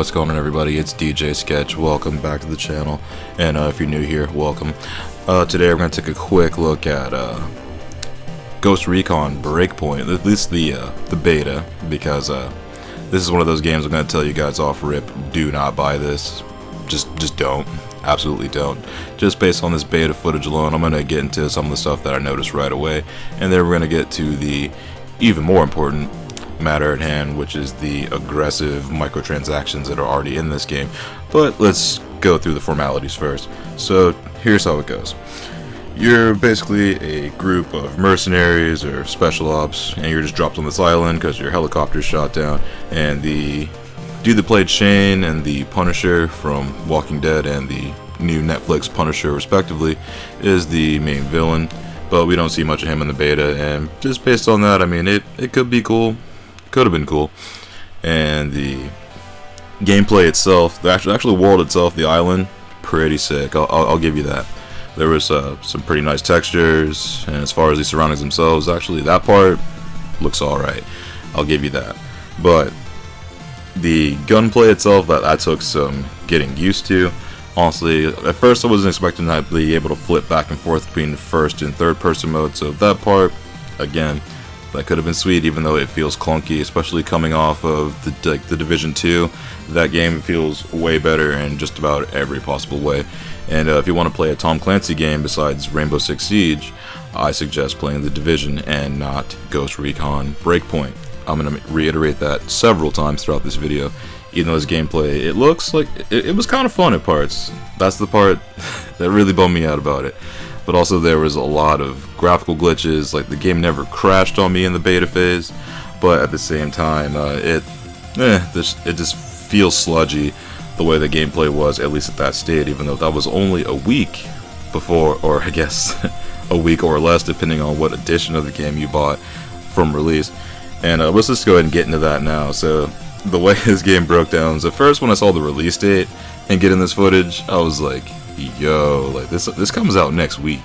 what's going on, everybody? It's DJ Sketch. Welcome back to the channel, and if you're new here, welcome. Today we're going to take a quick look at ReCon Breakpoint, at least the beta, because this is one of those games I'm going to tell you guys off rip, do not buy this. Just don't. Absolutely don't. Just based on this beta footage alone, I'm going to get into some of the stuff that I noticed right away, and then we're going to get to the even more important matter at hand, which is the aggressive microtransactions that are already in this game. But let's go through the formalities first. So here's how it goes. You're basically a group of mercenaries or special ops, and you're just dropped on this island because your helicopter's shot down, and the dude that played Shane and the Punisher from Walking Dead and the new Netflix Punisher respectively is the main villain, but we don't see much of him in the beta, and just based on that, I mean, it could be cool. Could have been cool. And the gameplay itself, the actual world itself, the island, pretty sick. I'll give you that. There was some pretty nice textures, and as far as the surroundings themselves, actually that part looks alright. I'll give you that. But the gunplay itself, that took some getting used to. Honestly, at first I wasn't expecting to be able to flip back and forth between first and third person mode, so that part, again, that could have been sweet, even though it feels clunky, especially coming off of the Division 2. That game feels way better in just about every possible way. And if you want to play a Tom Clancy game besides Rainbow Six Siege, I suggest playing the Division and not ReCon Breakpoint. I'm going to reiterate that several times throughout this video. Even though this gameplay, it looks like it was kind of fun at parts. That's the part that really bummed me out about it. But also there was a lot of graphical glitches, like the game never crashed on me in the beta phase, but at the same time, it just feels sludgy the way the gameplay was, at least at that state, even though that was only a week before, or I guess a week or less, depending on what edition of the game you bought from release. And let's just go ahead and get into that now. So the way this game broke down was, at first when I saw the release date and getting this footage, I was like, yo, like this comes out next week.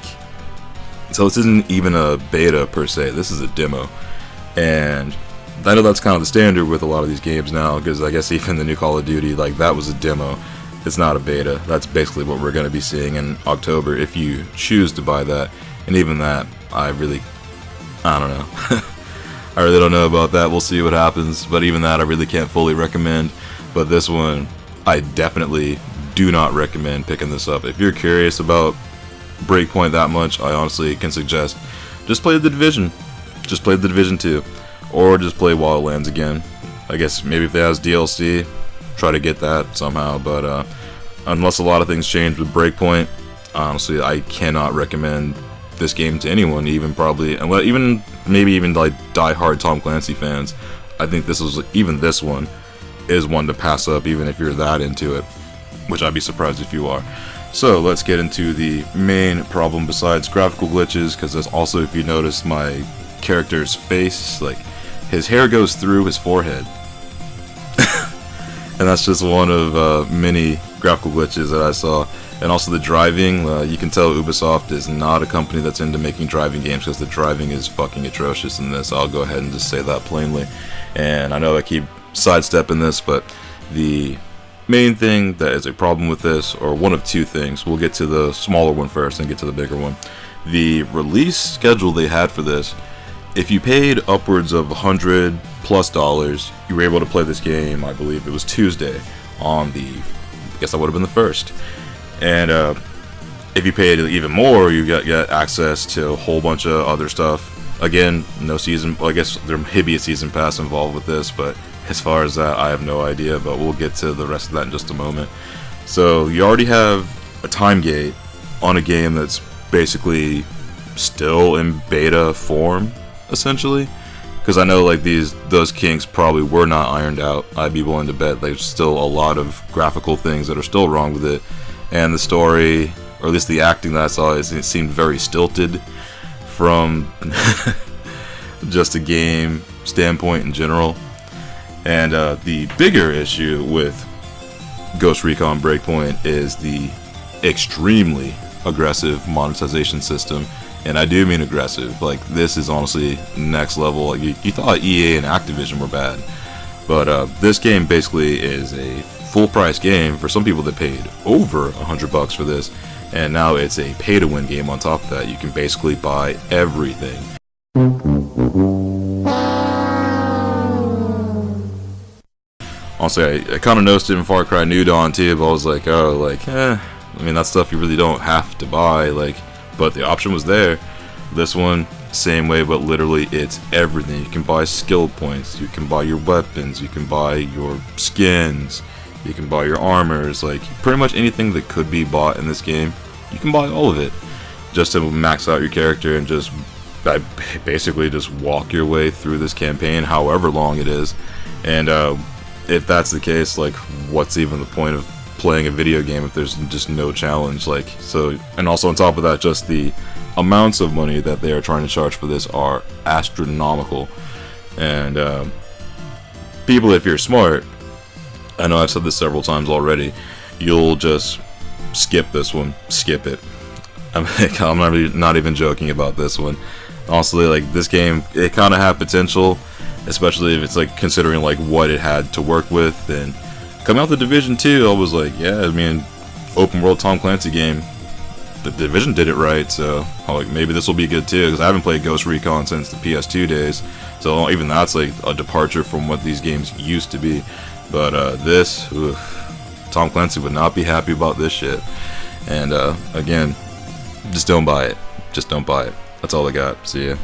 So this isn't even a beta per se, this is a demo. And I know that's kind of the standard with a lot of these games now, because I guess even the new Call of Duty, like, that was a demo. It's not a beta. That's basically what we're going to be seeing in October if you choose to buy that. And even that, I don't know. I really don't know about that. We'll see what happens. But even that, I really can't fully recommend. But this one, I definitely do not recommend picking this up. If you're curious about Breakpoint that much, I honestly can suggest just play the Division. Just play the Division 2. Or just play Wildlands again. I guess maybe if it has DLC, try to get that somehow. But unless a lot of things change with Breakpoint, honestly, I cannot recommend this game to anyone, even maybe even like die-hard Tom Clancy fans. I think this one is one to pass up, even if you're that into it, which I'd be surprised if you are. So let's get into the main problem besides graphical glitches, because there's also, if you notice, my character's face, like, his hair goes through his forehead. And that's just one of many graphical glitches that I saw. And also the driving, you can tell Ubisoft is not a company that's into making driving games, because the driving is fucking atrocious in this. I'll go ahead and just say that plainly. And I know I keep sidestepping this, but the main thing that is a problem with this, or one of two things, we'll get to the smaller one first and get to the bigger one. The release schedule they had for this, if you paid upwards of $100+, you were able to play this game, I believe it was Tuesday, on I guess that would have been the 1st. And if you paid even more, you get access to a whole bunch of other stuff. Again, no season, well, I guess there may be a season pass involved with this, but as far as that, I have no idea, but we'll get to the rest of that in just a moment. So you already have a time gate on a game that's basically still in beta form, essentially, because I know, like, those kinks probably were not ironed out. I'd be willing to bet there's still a lot of graphical things that are still wrong with it, and the story, or at least the acting that I saw, it seemed very stilted from just a game standpoint in general. And the bigger issue with ReCon Breakpoint is the extremely aggressive monetization system. And I do mean aggressive. Like, this is honestly next level. Like, you thought EA and Activision were bad, but this game basically is a full price game. For some people that paid over $100 for this, and now it's a pay to win game on top of that. You can basically buy everything. Honestly, I kind of noticed it in Far Cry New Dawn too, but I was like, oh, like, I mean, that's stuff you really don't have to buy, like, but the option was there. This one, same way, but literally it's everything. You can buy skill points, you can buy your weapons, you can buy your skins, you can buy your armors, like, pretty much anything that could be bought in this game, you can buy all of it, just to max out your character and just basically just walk your way through this campaign, however long it is. And if that's the case, like, what's even the point of playing a video game if there's just no challenge? Like, so, and also on top of that, just the amounts of money that they are trying to charge for this are astronomical. And people, if you're smart, I know I've said this several times already, you'll just skip this one, skip it. I'm not even joking about this one. Honestly, like, this game, it kind of had potential, especially if it's like considering like what it had to work with. And coming out the Division 2, I was like, yeah, I mean, open world Tom Clancy game, the Division did it right, so I'm like, maybe this will be good too, because I haven't played Ghost Recon since the PS2 days, so even that's like a departure from what these games used to be. But this, oof, Tom Clancy would not be happy about this shit. And again, just don't buy it. Just don't buy it. That's all I got. See ya.